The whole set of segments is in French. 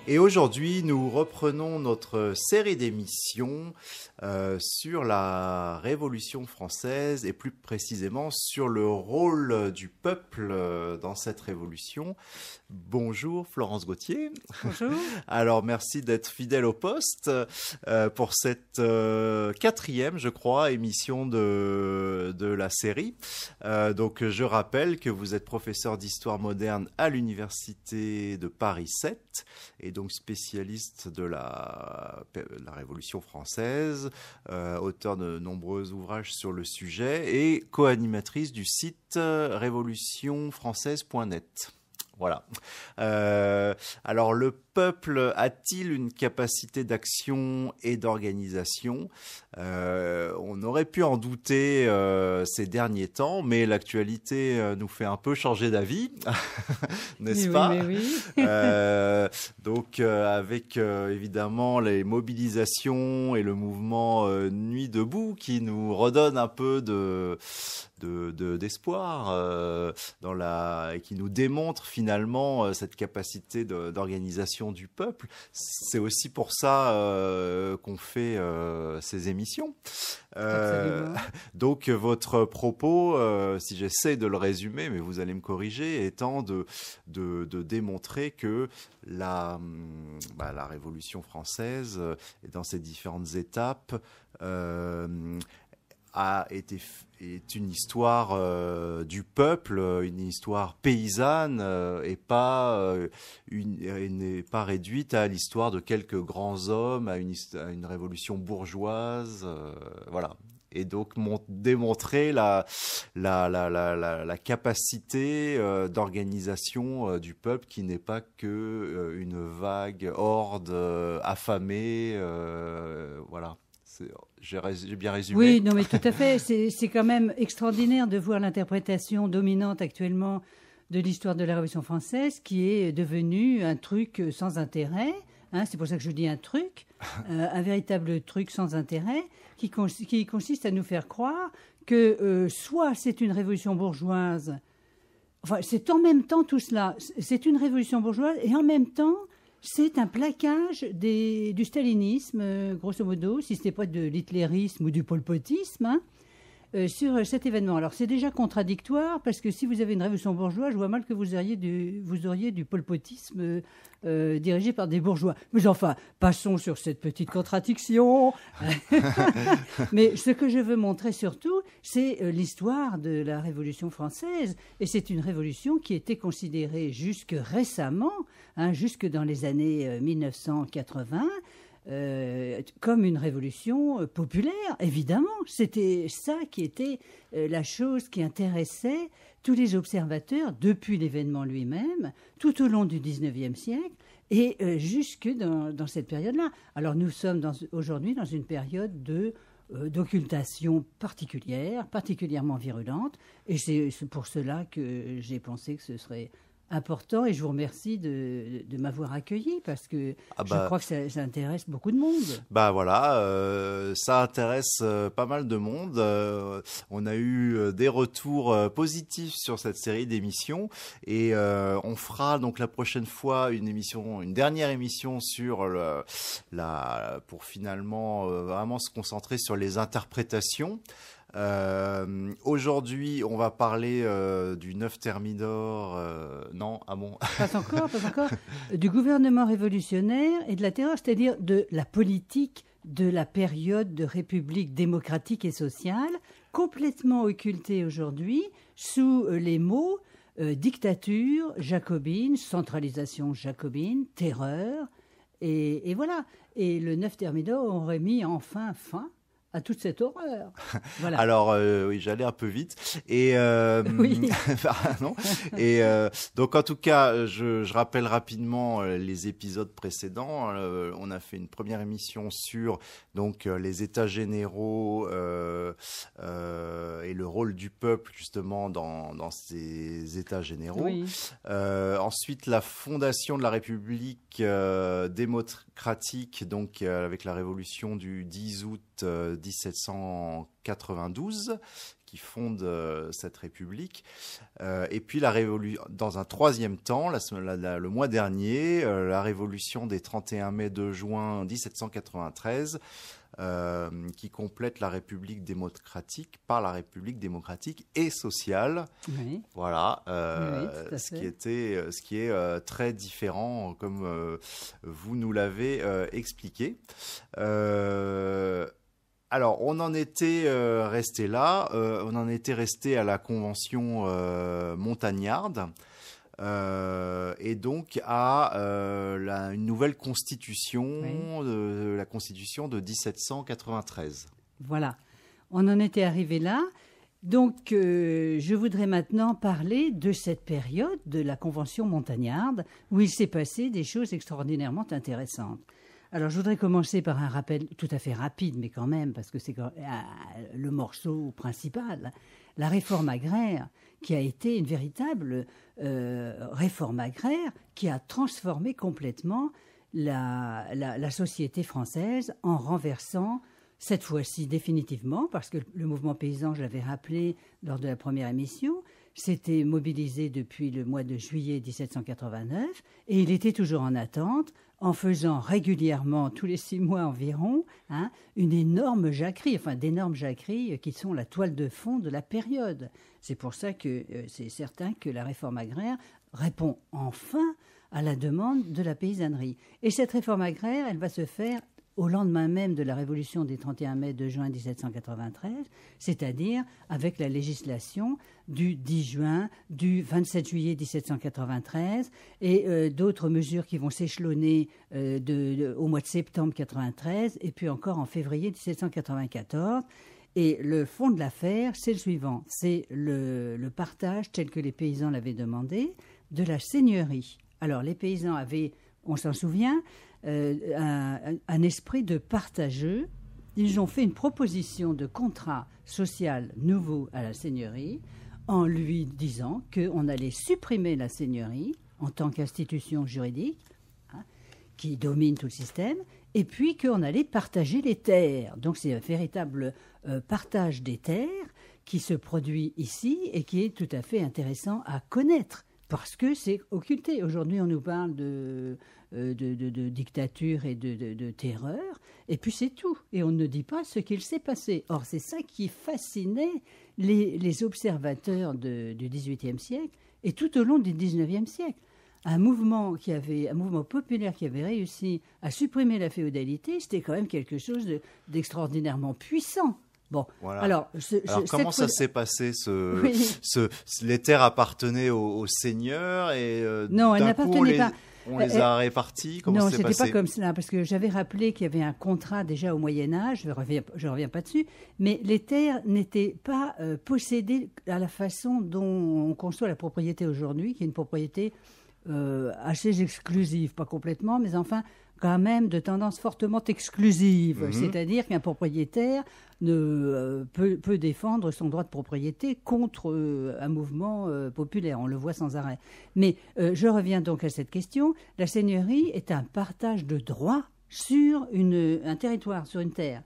Et aujourd'hui, nous reprenons notre série d'émissions sur la Révolution française et plus précisément sur le rôle du peuple dans cette révolution. Bonjour Florence Gauthier. Bonjour. Alors merci d'être fidèle au poste pour cette quatrième, je crois, émission de la série. Donc je rappelle que vous êtes professeur d'histoire moderne à l'université de Paris 7 et donc spécialiste de la Révolution française, auteur de nombreux ouvrages sur le sujet et co-animatrice du site révolutionfrançaise.net. Voilà. Alors, le peuple a-t-il une capacité d'action et d'organisation ? On aurait pu en douter ces derniers temps, mais l'actualité nous fait un peu changer d'avis, n'est-ce pas ? Oui. Donc, avec évidemment les mobilisations et le mouvement Nuit debout qui nous redonne un peu d'espoir et qui nous démontre finalement cette capacité d'organisation du peuple. C'est aussi pour ça qu'on fait ces émissions. Donc votre propos, si j'essaie de le résumer, mais vous allez me corriger, étant de démontrer que la Révolution française, dans ses différentes étapes, est une histoire du peuple, une histoire paysanne et n'est pas réduite à l'histoire de quelques grands hommes, à une révolution bourgeoise, voilà. Et donc démontrer la capacité d'organisation du peuple qui n'est pas que une vague horde affamée, voilà. J'ai bien résumé. Oui, non, mais tout à fait. C'est quand même extraordinaire de voir l'interprétation dominante actuellement de l'histoire de la Révolution française qui est devenue un truc sans intérêt. Hein, c'est pour ça que je dis un truc, un véritable truc sans intérêt qui consiste à nous faire croire que soit c'est une révolution bourgeoise, enfin c'est en même temps tout cela, c'est une révolution bourgeoise et en même temps c'est un plaquage du stalinisme, grosso modo, si ce n'est pas de l'hitlérisme ou du polpotisme, hein, sur cet événement. Alors c'est déjà contradictoire parce que si vous avez une révolution bourgeoise, je vois mal que vous auriez du polpotisme dirigé par des bourgeois. Mais enfin, passons sur cette petite contradiction. Mais ce que je veux montrer surtout, c'est l'histoire de la Révolution française. Et c'est une révolution qui était considérée jusque récemment, hein, jusque dans les années 1980, comme une révolution populaire, évidemment. C'était ça qui était la chose qui intéressait tous les observateurs depuis l'événement lui-même, tout au long du XIXe siècle et jusque dans cette période-là. Alors nous sommes aujourd'hui dans une période d'occultation particulière, particulièrement virulente, et c'est pour cela que j'ai pensé que ce serait important, et je vous remercie de m'avoir accueilli parce que je crois que ça intéresse beaucoup de monde. Bah voilà, ça intéresse pas mal de monde. On a eu des retours positifs sur cette série d'émissions et on fera donc la prochaine fois une dernière émission sur pour finalement vraiment se concentrer sur les interprétations. Aujourd'hui, on va parler du 9 Thermidor. Non, ah bon. Pas encore. Du gouvernement révolutionnaire et de la terreur, c'est-à-dire de la politique de la période de République démocratique et sociale, complètement occultée aujourd'hui sous les mots dictature jacobine, centralisation jacobine, terreur, et voilà. Et le 9 Thermidor aurait mis enfin fin à toute cette horreur. Voilà. Alors oui, j'allais un peu vite et oui. non. Et donc en tout cas, je rappelle rapidement les épisodes précédents. On a fait une première émission sur donc les États généraux et le rôle du peuple justement dans ces États généraux. Oui. Ensuite, la fondation de la République démocratique, donc avec la révolution du 10 août 1792, qui fonde cette République. Et puis dans un troisième temps, le mois dernier, la révolution des 31 mai 2 juin 1793, qui complète la République démocratique par la République démocratique et sociale. Oui. Voilà, Oui, ce qui est très différent, comme vous nous l'avez expliqué. Alors, on en était resté là, on en était resté à la Convention montagnarde. Et donc à une nouvelle constitution, oui. La constitution de 1793. Voilà, on en était arrivé là. Donc, je voudrais maintenant parler de cette période de la Convention montagnarde où il s'est passé des choses extraordinairement intéressantes. Alors, je voudrais commencer par un rappel tout à fait rapide, mais quand même, parce que c'est le morceau principal. La réforme agraire, qui a été une véritable réforme agraire, qui a transformé complètement la société française en renversant, cette fois-ci définitivement, parce que le mouvement paysan, je l'avais rappelé lors de la première émission, s'était mobilisé depuis le mois de juillet 1789 et il était toujours en attente, en faisant régulièrement, tous les 6 mois environ, une énorme jacquerie, enfin d'énormes jacqueries qui sont la toile de fond de la période. C'est pour ça que c'est certain que la réforme agraire répond enfin à la demande de la paysannerie. Et cette réforme agraire, elle va se faire au lendemain même de la révolution des 31 mai de juin 1793, c'est-à-dire avec la législation du 10 juin, du 27 juillet 1793 et d'autres mesures qui vont s'échelonner au mois de septembre 93 et puis encore en février 1794. Et le fond de l'affaire, c'est le suivant, c'est le partage tel que les paysans l'avaient demandé de la seigneurie. Alors les paysans avaient, on s'en souvient, un esprit de partageux. Ils ont fait une proposition de contrat social nouveau à la seigneurie en lui disant qu'on allait supprimer la seigneurie en tant qu'institution juridique qui domine tout le système et puis qu'on allait partager les terres. Donc c'est un véritable partage des terres qui se produit ici et qui est tout à fait intéressant à connaître parce que c'est occulté. Aujourd'hui, on nous parle de dictature et de terreur, et puis c'est tout. Et on ne dit pas ce qu'il s'est passé. Or, c'est ça qui fascinait les observateurs du XVIIIe siècle et tout au long du XIXe siècle. Un mouvement populaire qui avait réussi à supprimer la féodalité, c'était quand même quelque chose d'extraordinairement puissant. Bon, voilà. Alors comment ça s'est passé Oui. Les terres appartenaient aux seigneurs et non, elles n'appartenaient pas. On les a réparties. Comment non, ça s'est passé? Non, c'était pas comme cela, parce que j'avais rappelé qu'il y avait un contrat déjà au Moyen Âge. Je reviens pas dessus, mais les terres n'étaient pas possédées à la façon dont on conçoit la propriété aujourd'hui, qui est une propriété assez exclusive, pas complètement, mais enfin quand même de tendance fortement exclusive. Mmh. C'est-à-dire qu'un propriétaire peut défendre son droit de propriété contre un mouvement populaire. On le voit sans arrêt. Mais je reviens donc à cette question. La seigneurie est un partage de droits sur un territoire, sur une terre.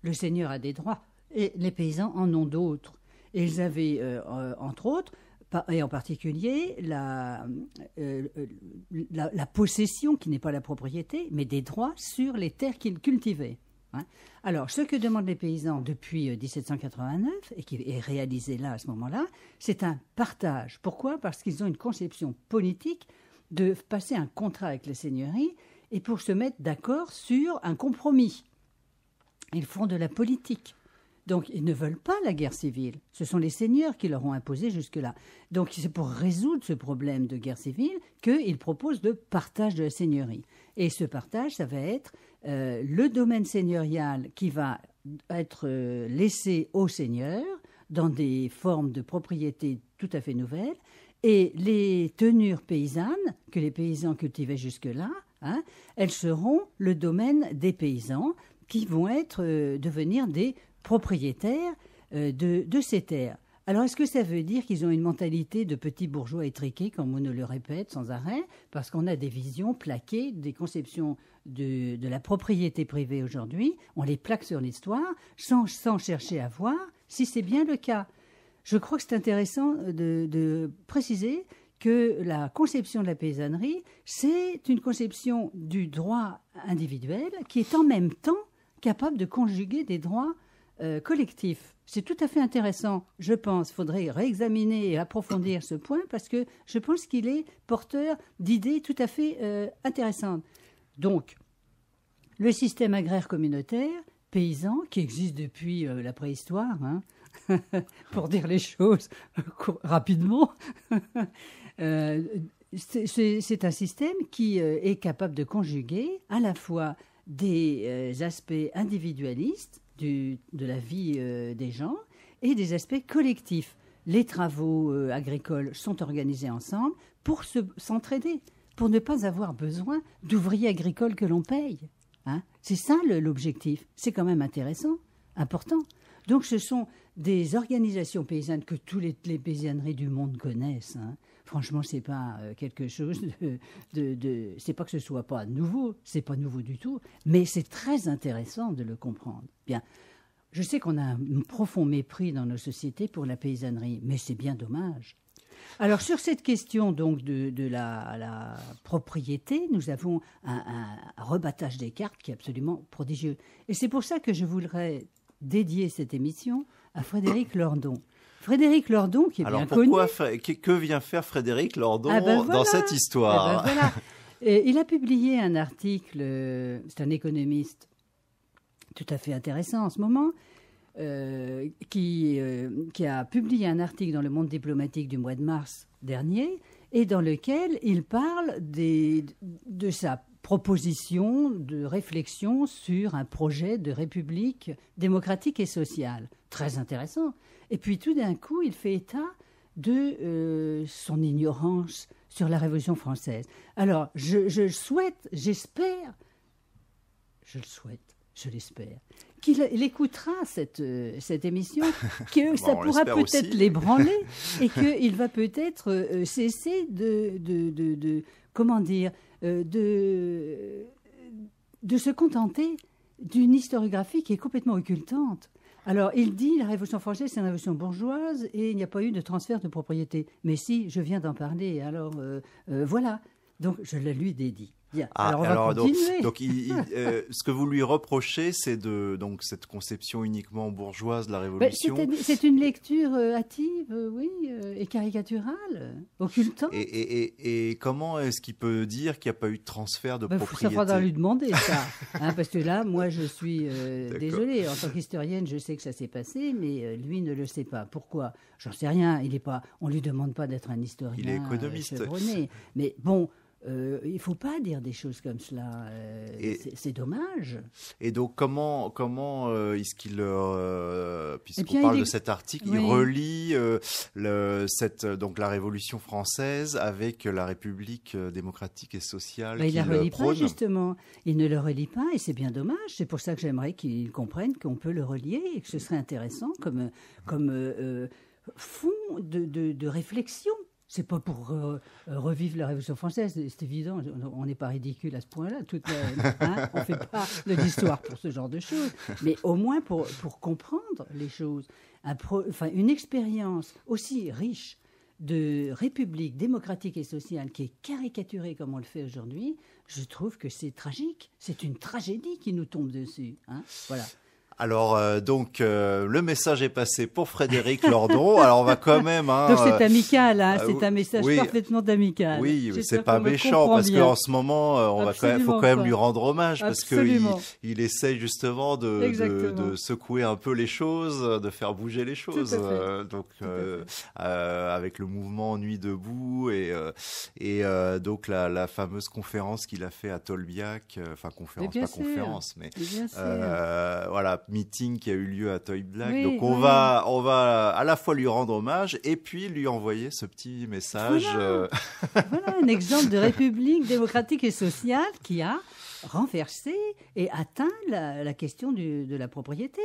Le seigneur a des droits et les paysans en ont d'autres. Et ils avaient, entre autres, et en particulier la possession, qui n'est pas la propriété, mais des droits sur les terres qu'ils cultivaient. Alors, ce que demandent les paysans depuis 1789, et qui est réalisé là, à ce moment-là, c'est un partage. Pourquoi ? Parce qu'ils ont une conception politique de passer un contrat avec les seigneuries et pour se mettre d'accord sur un compromis. Ils font de la politique. Donc, ils ne veulent pas la guerre civile. Ce sont les seigneurs qui leur ont imposé jusque-là. Donc, c'est pour résoudre ce problème de guerre civile qu'ils proposent le partage de la seigneurie. Et ce partage, ça va être le domaine seigneurial qui va être laissé aux seigneurs dans des formes de propriété tout à fait nouvelles. Et les tenures paysannes que les paysans cultivaient jusque-là, elles seront le domaine des paysans qui vont devenir des propriétaires de ces terres. Alors, est-ce que ça veut dire qu'ils ont une mentalité de petits bourgeois étriqués, comme on nous le répète sans arrêt, parce qu'on a des visions plaquées, des conceptions de la propriété privée aujourd'hui, on les plaque sur l'histoire sans chercher à voir si c'est bien le cas. je crois que c'est intéressant de préciser que la conception de la paysannerie, c'est une conception du droit individuel qui est en même temps capable de conjuguer des droits collectifs. C'est tout à fait intéressant, je pense. Il faudrait réexaminer et approfondir ce point parce que je pense qu'il est porteur d'idées tout à fait intéressantes. Donc, le système agraire communautaire, paysan, qui existe depuis la préhistoire, hein, pour dire les choses rapidement, c'est un système qui est capable de conjuguer à la fois des aspects individualistes de la vie des gens et des aspects collectifs. Les travaux agricoles sont organisés ensemble pour s'entraider, pour ne pas avoir besoin d'ouvriers agricoles que l'on paye. Hein. C'est ça l'objectif. C'est quand même intéressant, important. Donc ce sont des organisations paysannes que toutes les paysanneries du monde connaissent. Hein. Franchement, c'est pas quelque chose c'est pas que ce soit pas nouveau, c'est pas nouveau du tout, mais c'est très intéressant de le comprendre. Bien, je sais qu'on a un profond mépris dans nos sociétés pour la paysannerie, mais c'est bien dommage. Alors sur cette question donc de la propriété, nous avons un rebattage des cartes qui est absolument prodigieux. Et c'est pour ça que je voudrais dédier cette émission à Frédéric Lordon. Frédéric Lordon, qui est bien connu. Alors pourquoi, que vient faire Frédéric Lordon dans cette histoire? Voilà. Et il a publié un article, c'est un économiste tout à fait intéressant en ce moment, qui a publié un article dans Le Monde diplomatique du mois de mars dernier, et dans lequel il parle de sa proposition de réflexion sur un projet de république démocratique et sociale. Très intéressant. Et puis tout d'un coup, il fait état de son ignorance sur la Révolution française. Alors, je l'espère, qu'il écoutera cette émission, que ça pourra peut-être l'ébranler et qu'il va peut-être cesser de se contenter d'une historiographie qui est complètement occultante. Alors, il dit la Révolution française, c'est une révolution bourgeoise et il n'y a pas eu de transfert de propriété. Mais si, je viens d'en parler, alors voilà. Donc, je le lui dédie. Bien. Alors, on va continuer. Donc ce que vous lui reprochez, c'est donc cette conception uniquement bourgeoise de la Révolution. C'est une lecture hâtive, oui, et caricaturale, occultante. Et comment est-ce qu'il peut dire qu'il n'y a pas eu de transfert de propriété? Ça faudra lui demander, ça. Hein, parce que là, moi, je suis désolée. En tant qu'historienne, je sais que ça s'est passé, mais lui ne le sait pas. Pourquoi? J'en sais rien. On ne lui demande pas d'être un historien. Il est économiste. Chevronné. Mais bon... il ne faut pas dire des choses comme cela, c'est dommage. Et donc comment est-ce qu'il, puisqu'on parle de cet article, il relie donc la Révolution française avec la République démocratique et sociale qu'il prône? Il ne la relie prône. pas, justement. Il ne le relie pas et c'est bien dommage. C'est pour ça que j'aimerais qu'il comprenne qu'on peut le relier et que ce serait intéressant comme fond de réflexion. C'est pas pour revivre la Révolution française, c'est évident, on n'est pas ridicule à ce point-là, on ne fait pas de l'histoire pour ce genre de choses, mais au moins pour comprendre les choses, une expérience aussi riche de république démocratique et sociale qui est caricaturée comme on le fait aujourd'hui, je trouve que c'est tragique, c'est une tragédie qui nous tombe dessus. Hein, voilà. Alors, le message est passé pour Frédéric Lordon. Alors, on va quand même... Donc, c'est amical, hein, c'est un message parfaitement amical. Oui, c'est pas méchant, parce qu'en ce moment, faut quand même lui rendre hommage, parce qu'il essaye justement de secouer un peu les choses, de faire bouger les choses. Avec le mouvement Nuit debout et donc la fameuse conférence qu'il a fait à Tolbiac, voilà, meeting qui a eu lieu à Tolbiac. Donc on va à la fois lui rendre hommage et puis lui envoyer ce petit message. Voilà un exemple de république démocratique et sociale qui a renversé et atteint la question de la propriété.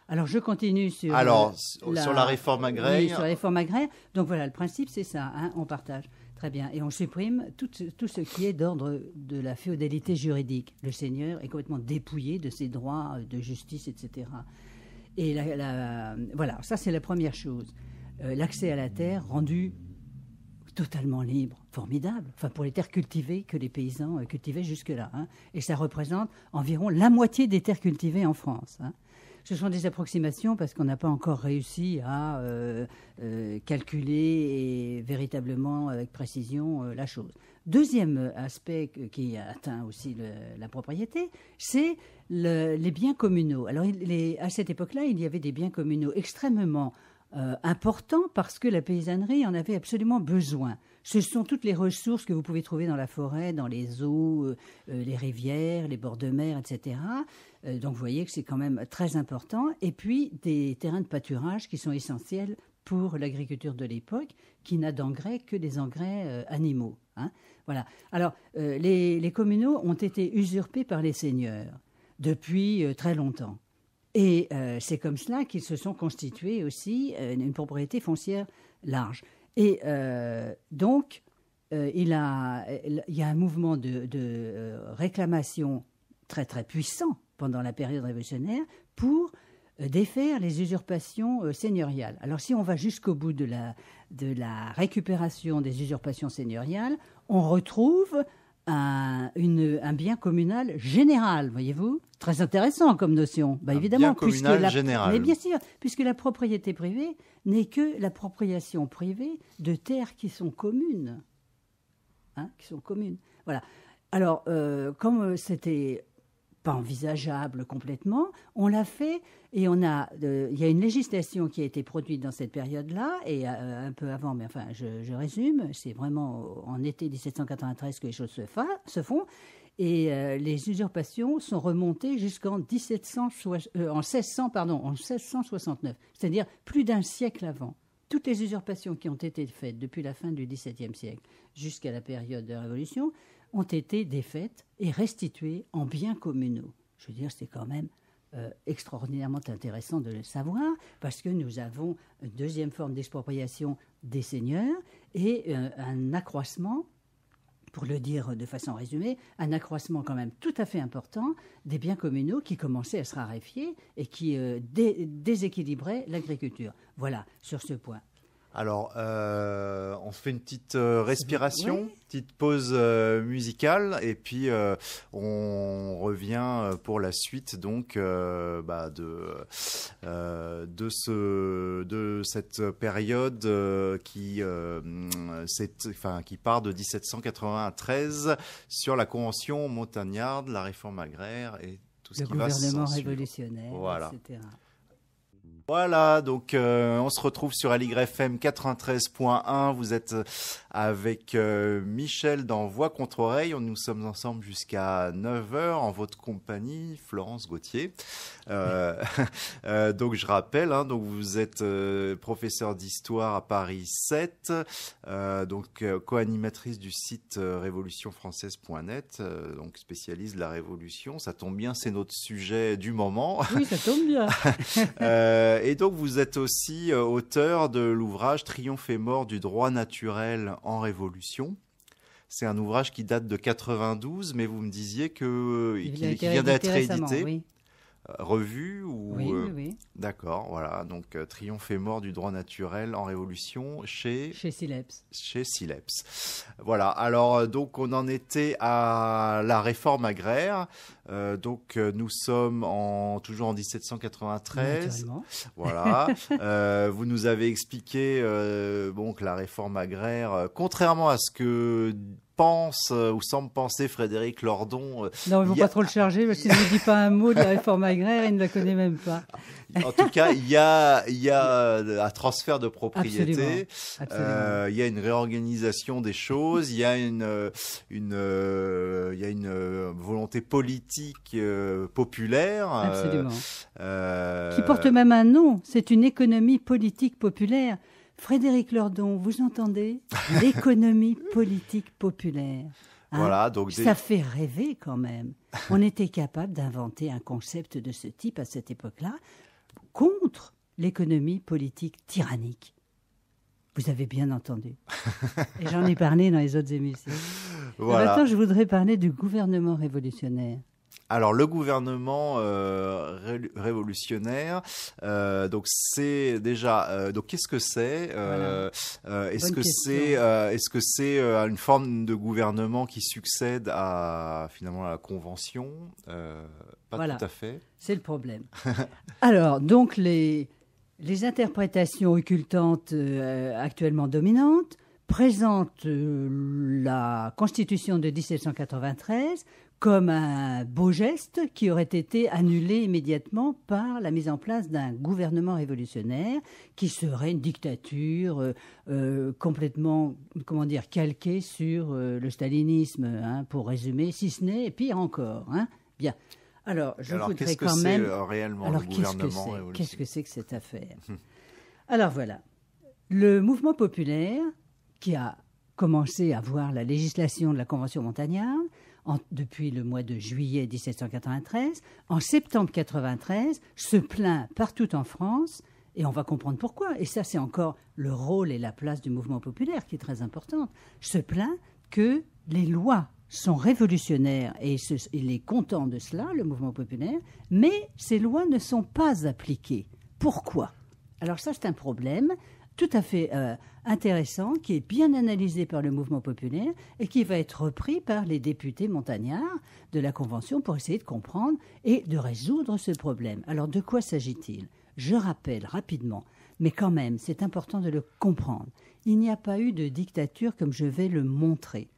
Alors je continue sur la réforme agraire. Oui, sur la réforme agraire. Donc voilà, le principe c'est ça, hein, on partage. Très bien. Et on supprime tout ce qui est d'ordre de la féodalité juridique. Le seigneur est complètement dépouillé de ses droits de justice, etc. Et voilà, ça c'est la première chose. l'accès à la terre rendu totalement libre, formidable, enfin pour les terres cultivées que les paysans cultivaient jusque-là. Hein. Et ça représente environ la moitié des terres cultivées en France. Hein. Ce sont des approximations parce qu'on n'a pas encore réussi à calculer et véritablement avec précision la chose. Deuxième aspect qui atteint aussi la propriété, c'est les biens communaux. Alors à cette époque-là, il y avait des biens communaux extrêmement important parce que la paysannerie en avait absolument besoin. Ce sont toutes les ressources que vous pouvez trouver dans la forêt, dans les eaux, les rivières, les bords de mer, etc. Donc vous voyez que c'est quand même très important. Et puis des terrains de pâturage qui sont essentiels pour l'agriculture de l'époque, qui n'a d'engrais que des engrais animaux. Hein. Voilà. Alors les communaux ont été usurpés par les seigneurs depuis très longtemps. Et c'est comme cela qu'ils se sont constitués aussi une propriété foncière large. Et donc, il y a un mouvement de réclamation très très puissant pendant la période révolutionnaire pour défaire les usurpations seigneuriales. Alors si on va jusqu'au bout de la récupération des usurpations seigneuriales, on retrouve un bien communal général, voyez-vous. Très intéressant comme notion. Bah, évidemment, bien communal général. Mais bien sûr, puisque la propriété privée n'est que l'appropriation privée de terres qui sont communes. Hein, qui sont communes. Voilà. Alors, comme c'était pas envisageable complètement, on l'a fait et il y a une législation qui a été produite dans cette période-là et un peu avant, mais enfin je résume, c'est vraiment en été 1793 que les choses se font et les usurpations sont remontées jusqu'en 1669, c'est-à-dire plus d'un siècle avant. Toutes les usurpations qui ont été faites depuis la fin du XVIIe siècle jusqu'à la période de la Révolution ont été défaites et restituées en biens communaux. Je veux dire, c'est quand même extraordinairement intéressant de le savoir parce que nous avons une deuxième forme d'expropriation des seigneurs et un accroissement, pour le dire de façon résumée, un accroissement quand même tout à fait important des biens communaux qui commençaient à se raréfier et qui déséquilibraient l'agriculture. Voilà, sur ce point. Alors, on fait une petite respiration, oui. Petite pause musicale, et puis on revient pour la suite donc de cette période qui part de 1793 sur la Convention montagnarde, la réforme agraire et tout ce qui va s'ensuivre. Le gouvernement révolutionnaire, voilà. etc. Voilà, donc on se retrouve sur AligrefM 93.1. Vous êtes avec Michel dans Voix contre oreille. Nous sommes ensemble jusqu'à 9h en votre compagnie, Florence Gauthier. Donc je rappelle, donc vous êtes professeur d'histoire à Paris 7, donc co-animatrice du site révolutionfrançaise.net, donc spécialiste de la Révolution. Ça tombe bien, c'est notre sujet du moment. Oui, ça tombe bien. Et donc, vous êtes aussi auteur de l'ouvrage « Triomphe et mort du droit naturel en Révolution ». C'est un ouvrage qui date de 92, mais vous me disiez qu'il vient d'être réédité. Oui. Revu ou oui. D'accord, voilà. Donc Triomphe et mort du droit naturel en Révolution chez Sileps. Chez Sileps. Voilà. Alors donc on en était à la réforme agraire. Donc nous sommes toujours en 1793. Voilà. Vous nous avez expliqué que la réforme agraire, contrairement à ce que pense ou semble penser Frédéric Lordon. Non, il ne faut pas trop le charger parce qu'il ne dit pas un mot de la réforme agraire, il ne la connaît même pas. En tout cas, il y a un transfert de propriété, Absolument. Il y a une réorganisation des choses, il y a une volonté politique populaire. Absolument. Qui porte même un nom, c'est une économie politique populaire. Frédéric Lordon, vous entendez? L'économie politique populaire. Hein? Voilà, donc ça fait rêver quand même. On était capable d'inventer un concept de ce type à cette époque-là contre l'économie politique tyrannique. Vous avez bien entendu. Et j'en ai parlé dans les autres émissions. Voilà. Maintenant, je voudrais parler du gouvernement révolutionnaire. Alors le gouvernement révolutionnaire, donc c'est déjà donc qu'est-ce que c'est est-ce que c'est une forme de gouvernement qui succède à finalement à la Convention Pas tout à fait. C'est le problème. Alors donc les interprétations occultantes actuellement dominantes présentent la Constitution de 1793 comme un beau geste qui aurait été annulé immédiatement par la mise en place d'un gouvernement révolutionnaire qui serait une dictature complètement, calquée sur le stalinisme, pour résumer, si ce n'est, et pire encore. Bien. Alors, je voudrais quand même... réellement le gouvernement révolutionnaire ? Qu'est-ce que c'est que cette affaire ? Alors voilà, le mouvement populaire qui a commencé à voir la législation de la Convention montagnarde depuis le mois de juillet 1793, en septembre 93, se plaint partout en France, et on va comprendre pourquoi, et ça c'est encore le rôle et la place du mouvement populaire qui est très importante, se plaint que les lois sont révolutionnaires, et il est content de cela, le mouvement populaire, mais ces lois ne sont pas appliquées. Pourquoi ? Alors ça c'est un problème tout à fait intéressant, qui est bien analysé par le mouvement populaire et qui va être repris par les députés montagnards de la Convention pour essayer de comprendre et de résoudre ce problème. Alors, de quoi s'agit-il ? Je rappelle rapidement, mais quand même, c'est important de le comprendre. Il n'y a pas eu de dictature comme je vais le montrer.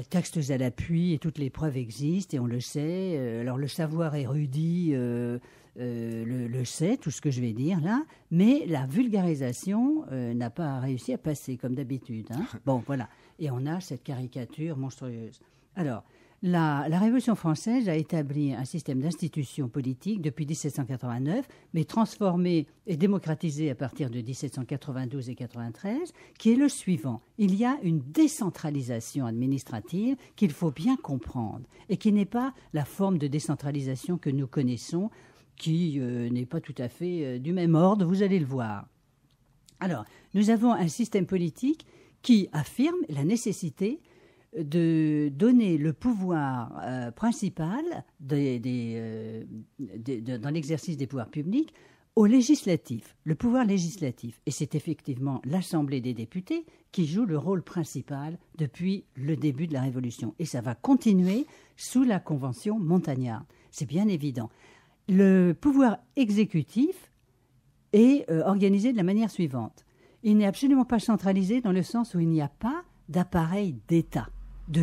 Textes à l'appui et toutes les preuves existent et on le sait. Alors, le savoir érudit... le sait, tout ce que je vais dire là, mais la vulgarisation n'a pas réussi à passer, comme d'habitude. Bon, voilà. Et on a cette caricature monstrueuse. Alors, la Révolution française a établi un système d'institutions politiques depuis 1789, mais transformé et démocratisé à partir de 1792 et 93, qui est le suivant. Il y a une décentralisation administrative qu'il faut bien comprendre, et qui n'est pas la forme de décentralisation que nous connaissons, qui n'est pas tout à fait du même ordre, vous allez le voir. Alors, nous avons un système politique qui affirme la nécessité de donner le pouvoir principal dans l'exercice des pouvoirs publics au législatif, le pouvoir législatif. Et c'est effectivement l'Assemblée des députés qui joue le rôle principal depuis le début de la Révolution. Et ça va continuer sous la Convention montagnarde. C'est bien évident. Le pouvoir exécutif est organisé de la manière suivante. Il n'est absolument pas centralisé dans le sens où il n'y a pas d'appareil d'État, de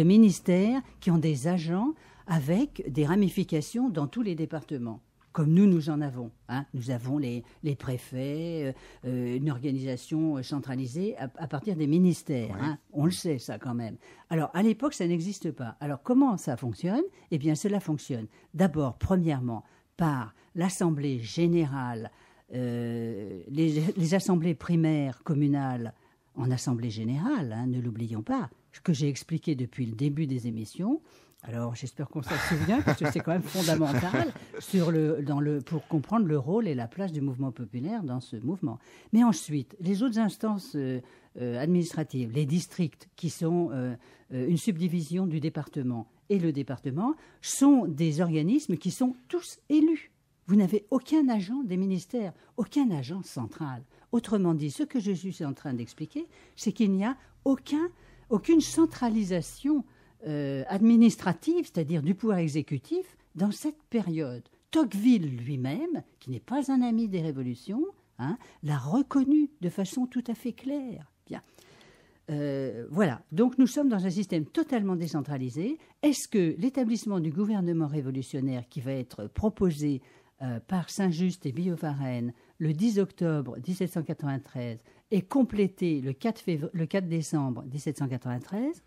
ministères qui ont des agents avec des ramifications dans tous les départements, comme nous en avons. Nous avons les préfets, une organisation centralisée à partir des ministères. Ouais. On le sait, ça, quand même. Alors, à l'époque, ça n'existe pas. Alors, comment ça fonctionne ? Eh bien, cela fonctionne d'abord, premièrement, par l'Assemblée générale, les assemblées primaires communales en Assemblée générale, ne l'oublions pas, ce que j'ai expliqué depuis le début des émissions. Alors, j'espère qu'on s'en souvient, parce que c'est quand même fondamental pour comprendre le rôle et la place du mouvement populaire dans ce mouvement. Mais ensuite, les autres instances administratives, les districts, qui sont une subdivision du département, et le département, sont des organismes qui sont tous élus. Vous n'avez aucun agent des ministères, aucun agent central. Autrement dit, ce que je suis en train d'expliquer, c'est qu'il n'y a aucune centralisation administrative, c'est-à-dire du pouvoir exécutif, dans cette période. Tocqueville lui-même, qui n'est pas un ami des révolutions, l'a reconnu de façon tout à fait claire. Bien. Voilà. Donc nous sommes dans un système totalement décentralisé. Est-ce que l'établissement du gouvernement révolutionnaire qui va être proposé par Saint-Just et Billaud-Varenne le 10 octobre 1793 et complété le 4 décembre 1793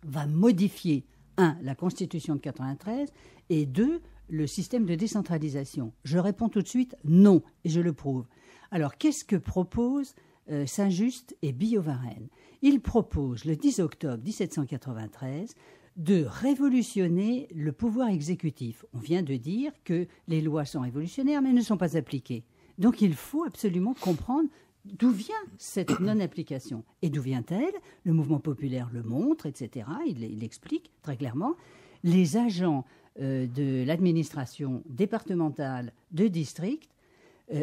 va modifier, 1, la Constitution de 93 et 2, le système de décentralisation? Je réponds tout de suite non, et je le prouve. Alors, qu'est-ce que proposent Saint-Just et Billaud-Varenne? Ils proposent, le 10 octobre 1793, de révolutionner le pouvoir exécutif. On vient de dire que les lois sont révolutionnaires, mais ne sont pas appliquées. Donc, il faut absolument comprendre d'où vient cette non-application. Et d'où vient-elle? Le mouvement populaire le montre, etc. Il l'explique très clairement. les agents de l'administration départementale, de district,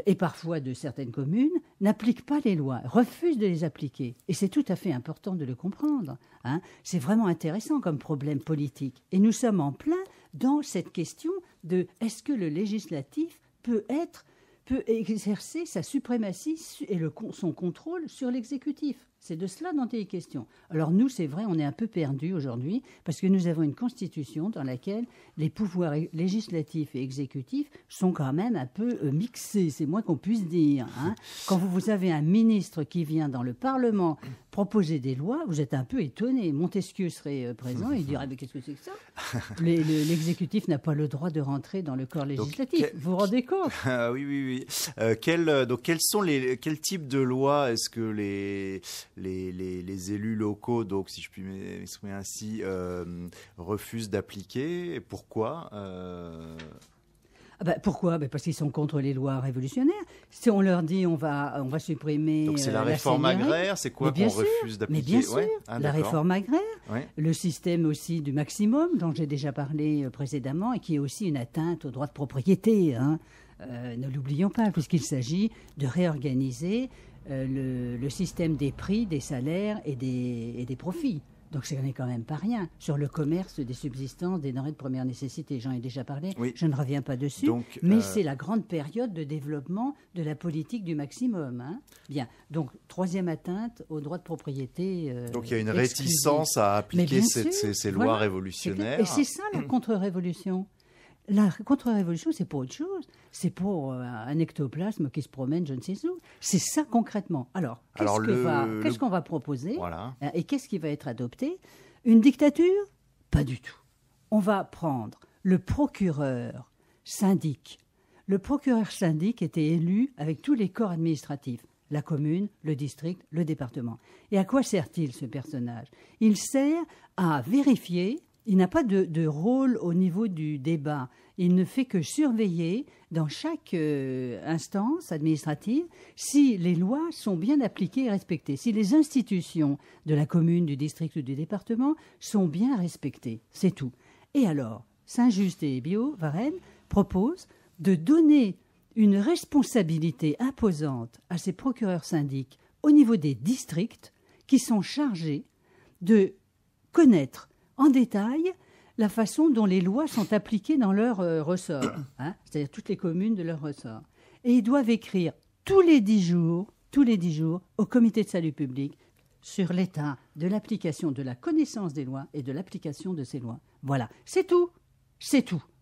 et parfois de certaines communes, n'appliquent pas les lois, refusent de les appliquer. Et c'est tout à fait important de le comprendre. Hein. C'est vraiment intéressant comme problème politique. Et nous sommes en plein dans cette question de est-ce que le législatif peut exercer sa suprématie et son contrôle sur l'exécutif. C'est de cela dont il est question. Alors nous, c'est vrai, on est un peu perdus aujourd'hui parce que nous avons une constitution dans laquelle les pouvoirs législatifs et exécutifs sont quand même un peu mixés, c'est moins qu'on puisse dire. Hein. Quand vous avez un ministre qui vient dans le Parlement proposer des lois, vous êtes un peu étonné. Montesquieu serait présent et il dirait « mais qu'est-ce que c'est que ça ?» L'exécutif n'a pas le droit de rentrer dans le corps législatif. Donc, vous vous rendez compte? Oui. Donc quel type de loi est-ce que les élus locaux, donc si je puis m'exprimer ainsi, refusent d'appliquer? Et pourquoi Pourquoi? Parce qu'ils sont contre les lois révolutionnaires. Si on leur dit on va supprimer donc c'est la réforme agraire, c'est quoi qu'on refuse d'appliquer? Mais bien sûr, la réforme agraire, le système aussi du maximum dont j'ai déjà parlé précédemment et qui est aussi une atteinte au droit de propriété. Hein. Ne l'oublions pas, puisqu'il s'agit de réorganiser le système des prix, des salaires et des profits. Donc ce n'est quand même pas rien. Sur le commerce des subsistances, des denrées de première nécessité, j'en ai déjà parlé, je ne reviens pas dessus, donc, mais c'est la grande période de développement de la politique du maximum. Hein. Bien, donc troisième atteinte au droit de propriété. Donc il y a une réticence à appliquer ces lois révolutionnaires. Et c'est ça la contre-révolution. La contre-révolution, c'est pas autre chose. C'est pour un ectoplasme qui se promène je ne sais où. C'est ça concrètement. Alors, qu'est-ce qu'on va proposer et qu'est-ce qui va être adopté? Une dictature? Pas du tout. On va prendre le procureur syndic. Le procureur syndic était élu avec tous les corps administratifs. La commune, le district, le département. Et à quoi sert-il ce personnage? Il sert à vérifier. Il n'a pas de rôle au niveau du débat. Il ne fait que surveiller dans chaque instance administrative si les lois sont bien appliquées et respectées, si les institutions de la commune, du district ou du département sont bien respectées. C'est tout. Et alors, Saint-Just et Biot-Varenne proposent de donner une responsabilité imposante à ces procureurs syndics au niveau des districts qui sont chargés de connaître en détail la façon dont les lois sont appliquées dans leur ressort, hein, c'est-à-dire toutes les communes de leur ressort. Et ils doivent écrire tous les 10 jours, au comité de salut public sur l'état de l'application, de la connaissance des lois et de l'application de ces lois. Voilà, c'est tout.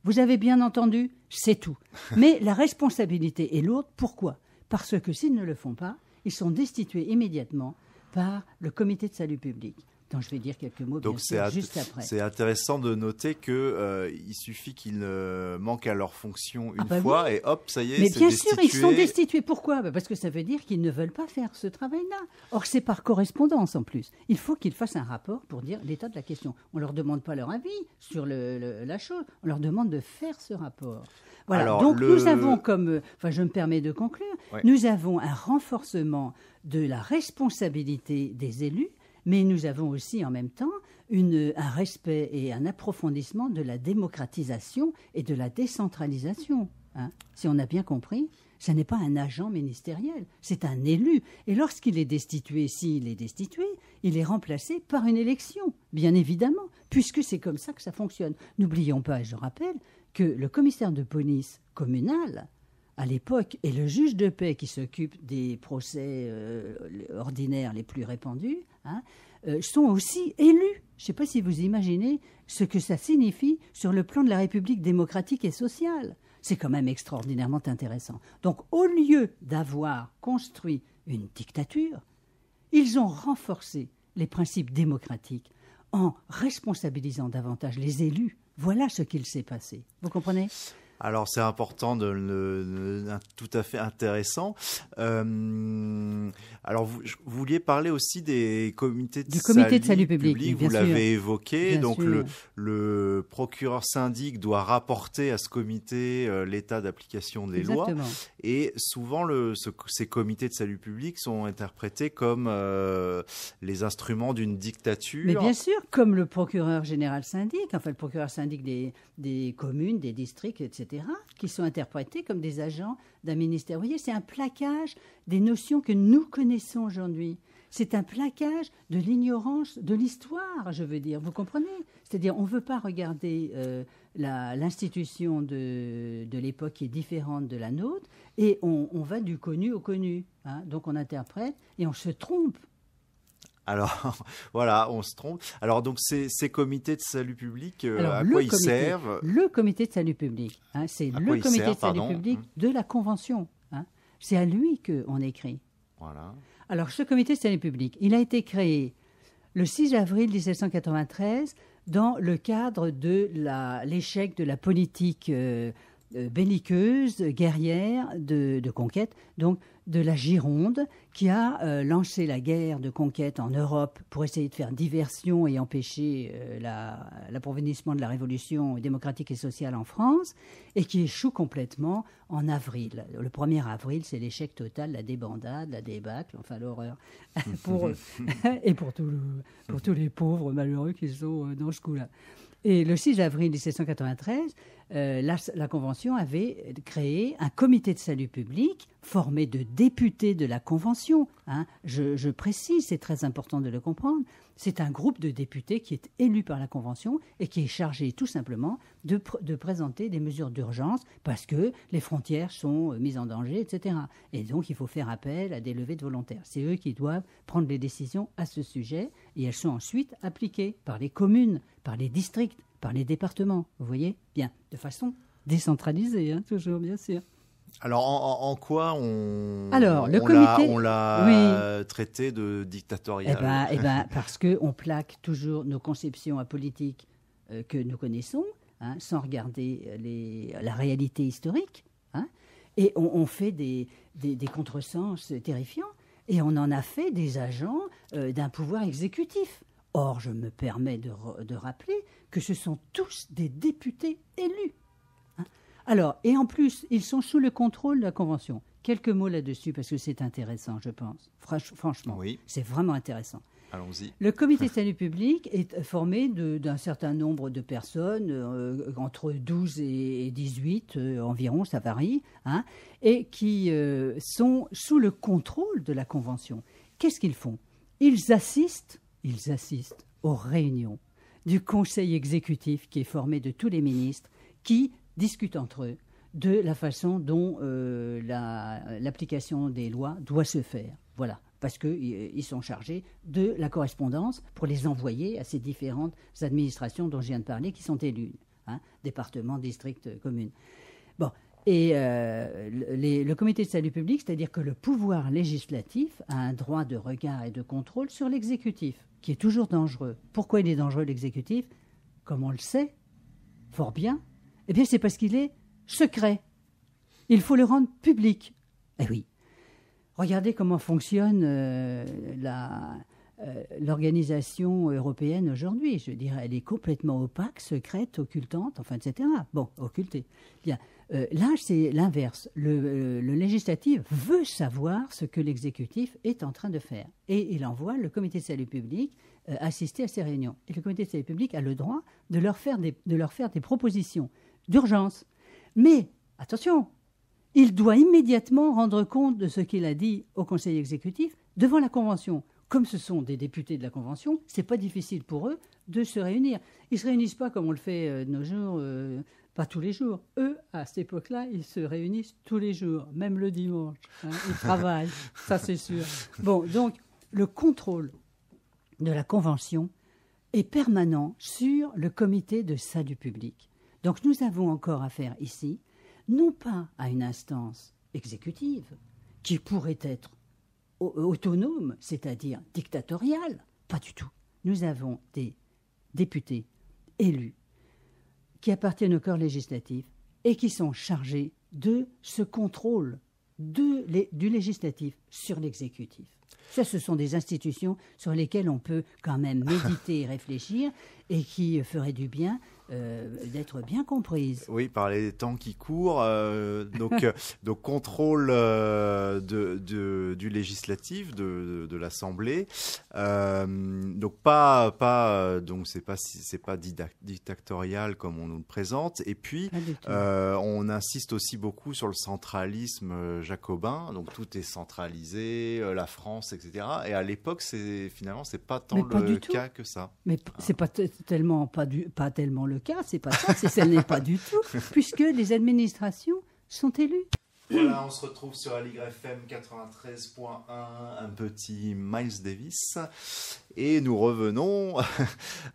Vous avez bien entendu, c'est tout. Mais la responsabilité est lourde. Pourquoi? Parce que s'ils ne le font pas, ils sont destitués immédiatement par le comité de salut public. Donc je vais dire quelques mots juste après. C'est intéressant de noter qu'il suffit qu'ils manquent à leur fonction une fois et hop, ça y est, c'est destitué. Mais bien sûr, ils sont destitués. Pourquoi? Parce que ça veut dire qu'ils ne veulent pas faire ce travail-là. Or, c'est par correspondance en plus. Il faut qu'ils fassent un rapport pour dire l'état de la question. On ne leur demande pas leur avis sur la chose, on leur demande de faire ce rapport. Voilà. Alors, donc nous avons je me permets de conclure, nous avons un renforcement de la responsabilité des élus, mais nous avons aussi en même temps un respect et un approfondissement de la démocratisation et de la décentralisation. Hein. Si on a bien compris, ce n'est pas un agent ministériel, c'est un élu. Et lorsqu'il est destitué, s'il est destitué, il est remplacé par une élection, bien évidemment, puisque c'est comme ça que ça fonctionne. N'oublions pas, et je rappelle, que le commissaire de police communal, à l'époque, et le juge de paix qui s'occupe des procès ordinaires les plus répandus, sont aussi élus. Je ne sais pas si vous imaginez ce que ça signifie sur le plan de la République démocratique et sociale. C'est quand même extraordinairement intéressant. Donc, au lieu d'avoir construit une dictature, ils ont renforcé les principes démocratiques en responsabilisant davantage les élus. Voilà ce qu'il s'est passé. Vous comprenez ? Alors c'est important, tout à fait intéressant. Alors vous vouliez parler aussi des comités du comité de salut public. Vous l'avez évoqué. Bien donc sûr. le procureur syndic doit rapporter à ce comité l'état d'application des lois. Et souvent ces comités de salut public sont interprétés comme les instruments d'une dictature. Mais bien sûr, comme le procureur général syndic, enfin le procureur syndic des communes, des districts, etc., qui sont interprétés comme des agents d'un ministère. Vous voyez, c'est un plaquage des notions que nous connaissons aujourd'hui. C'est un plaquage de l'ignorance de l'histoire, je veux dire. Vous comprenez ? C'est-à-dire, on ne veut pas regarder l'institution de l'époque qui est différente de la nôtre, et on va du connu au connu. Hein. Donc on interprète et on se trompe. Alors, voilà, on se trompe. Alors, donc, ces comités de salut public, à quoi ils servent ? Le comité de salut public, hein, c'est le comité de salut public de la Convention. Hein. C'est à lui qu'on écrit. Voilà. Alors, ce comité de salut public, il a été créé le 6 avril 1793 dans le cadre de l'échec de la politique belliqueuse, guerrière, de conquête, donc de la Gironde, qui a lancé la guerre de conquête en Europe pour essayer de faire diversion et empêcher l'approvisionnement de la révolution démocratique et sociale en France, et qui échoue complètement en avril. Le 1er avril, c'est l'échec total, la débandade, la débâcle, enfin l'horreur, et pour tous les pauvres malheureux qui sont dans ce coup-là. Et le 6 avril 1793, la Convention avait créé un comité de salut public formé de députés de la Convention. Hein. Je précise, c'est très important de le comprendre. C'est un groupe de députés qui est élu par la Convention et qui est chargé tout simplement de présenter des mesures d'urgence parce que les frontières sont mises en danger, etc. Et donc, il faut faire appel à des levées de volontaires. C'est eux qui doivent prendre les décisions à ce sujet et elles sont ensuite appliquées par les communes, par les districts, par les départements. Vous voyez ? Bien, de façon décentralisée, hein, toujours, bien sûr. Alors, en quoi on l'a traité de dictatorial ? Eh ben, parce qu'on plaque toujours nos conceptions apolitiques que nous connaissons, hein, sans regarder la réalité historique, hein, et on fait des contresens terrifiants, et on en a fait des agents d'un pouvoir exécutif. Or, je me permets de rappeler que ce sont tous des députés élus. Alors, et en plus, ils sont sous le contrôle de la Convention. Quelques mots là-dessus, parce que c'est intéressant, je pense. Franchement, oui. C'est vraiment intéressant. Allons-y. Le comité de salut public est formé d'un certain nombre de personnes, entre 12 et 18 environ, ça varie, hein, et qui sont sous le contrôle de la Convention. Qu'est-ce qu'ils font ? Ils assistent aux réunions du Conseil exécutif qui est formé de tous les ministres qui discutent entre eux de la façon dont l'application des lois doit se faire. Voilà, parce qu'ils sont chargés de la correspondance pour les envoyer à ces différentes administrations dont je viens de parler qui sont élues, hein, départements, districts, communes. Bon, et le comité de salut public, c'est-à-dire que le pouvoir législatif a un droit de regard et de contrôle sur l'exécutif, qui est toujours dangereux. Pourquoi il est dangereux, l'exécutif ? Comme on le sait, fort bien, eh bien c'est parce qu'il est secret. Il faut le rendre public. Eh oui. Regardez comment fonctionne l'organisation européenne aujourd'hui. Je dirais, elle est complètement opaque, secrète, occultante, enfin, etc. Bon, occultée. Bien. Là, c'est l'inverse. Le législatif veut savoir ce que l'exécutif est en train de faire. Et il envoie le comité de salut public assister à ces réunions. Et le comité de salut public a le droit de leur faire des propositions d'urgence. Mais, attention, il doit immédiatement rendre compte de ce qu'il a dit au Conseil exécutif devant la Convention. Comme ce sont des députés de la Convention, ce n'est pas difficile pour eux de se réunir. Ils ne se réunissent pas comme on le fait de nos jours, pas tous les jours. Eux, à cette époque-là, ils se réunissent tous les jours, même le dimanche. Hein, ils travaillent, ça c'est sûr. Bon, donc, le contrôle de la Convention est permanent sur le comité de salut public. Donc nous avons encore affaire ici, non pas à une instance exécutive qui pourrait être autonome, c'est-à-dire dictatoriale, pas du tout. Nous avons des députés élus qui appartiennent au corps législatif et qui sont chargés de ce contrôle du législatif sur l'exécutif. Ça, ce sont des institutions sur lesquelles on peut quand même méditer et réfléchir et qui feraient du bien d'être bien comprises. Oui, par les temps qui courent, donc contrôle du législatif, de l'Assemblée, donc donc c'est pas dictatorial comme on nous le présente, et puis on insiste aussi beaucoup sur le centralisme jacobin, donc tout est centralisé, la France, etc. Et à l'époque, c'est pas tant le cas que ça. Mais c'est pas tellement le cas, c'est pas ça, ça n'est pas du tout, puisque les administrations sont élues. Voilà, on se retrouve sur AligrefM 93.1, un petit Miles Davis, et nous revenons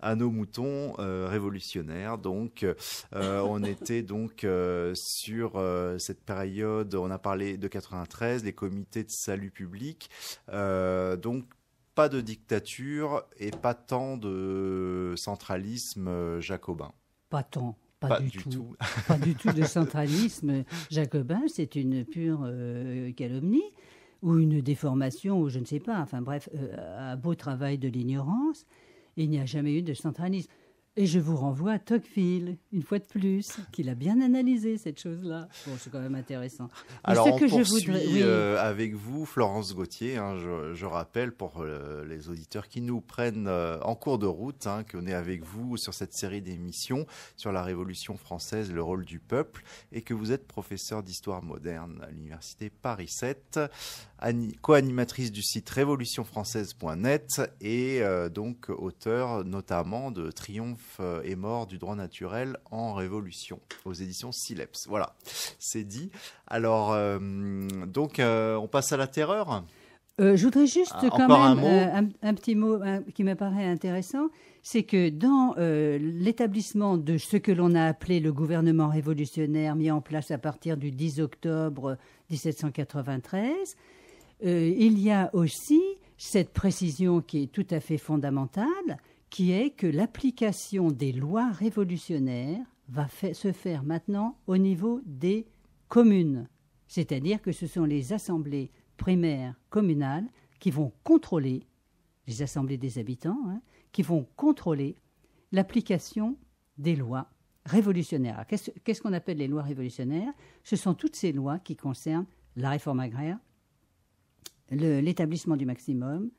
à nos moutons révolutionnaires. Donc, on était donc sur cette période, on a parlé de 93, les comités de salut public, donc pas de dictature et pas tant de centralisme jacobin. Pas tant. Pas du tout. Pas du tout de centralisme jacobin, c'est une pure calomnie ou une déformation ou je ne sais pas. Enfin bref, un beau travail de l'ignorance. Il n'y a jamais eu de centralisme. Et je vous renvoie à Tocqueville, une fois de plus, qu'il a bien analysé cette chose-là. Bon, c'est quand même intéressant. Alors, on poursuit avec vous, Florence Gauthier. Je rappelle pour les auditeurs qui nous prennent en cours de route, qu'on est avec vous sur cette série d'émissions sur la Révolution française, le rôle du peuple, et que vous êtes professeur d'histoire moderne à l'Université Paris 7, co-animatrice du site révolutionfrançaise.net et donc auteur notamment de Triomphe et mort du droit naturel en Révolution aux éditions Sileps. Voilà, c'est dit. Alors, on passe à la terreur. Je voudrais juste quand même un petit mot qui me paraît intéressant, c'est que dans l'établissement de ce que l'on a appelé le gouvernement révolutionnaire mis en place à partir du 10 octobre 1793, il y a aussi cette précision qui est tout à fait fondamentale, qui est que l'application des lois révolutionnaires va se faire maintenant au niveau des communes. C'est-à-dire que ce sont les assemblées primaires communales qui vont contrôler, les assemblées des habitants, qui vont contrôler l'application des lois révolutionnaires. Qu'est-ce qu'on appelle les lois révolutionnaires? Ce sont toutes ces lois qui concernent la réforme agraire, l'établissement du maximum,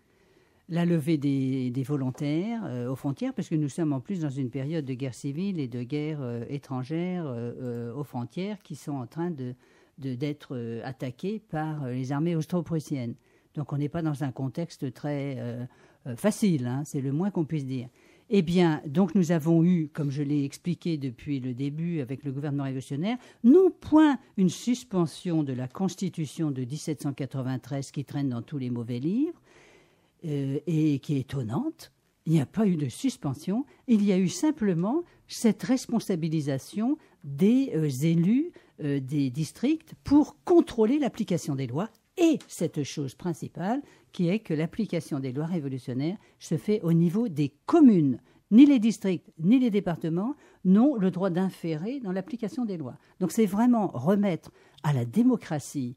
la levée des volontaires aux frontières, parce que nous sommes en plus dans une période de guerre civile et de guerre étrangère aux frontières qui sont en train d'être attaquées par les armées austro-prussiennes. Donc on n'est pas dans un contexte très facile, c'est le moins qu'on puisse dire. Eh bien, donc nous avons eu, comme je l'ai expliqué depuis le début avec le gouvernement révolutionnaire, non point une suspension de la Constitution de 1793 qui traîne dans tous les mauvais livres, et qui est étonnante. Il n'y a pas eu de suspension, il y a eu simplement cette responsabilisation des élus des districts pour contrôler l'application des lois et cette chose principale qui est que l'application des lois révolutionnaires se fait au niveau des communes. Ni les districts, ni les départements n'ont le droit d'inférer dans l'application des lois. Donc c'est vraiment remettre à la démocratie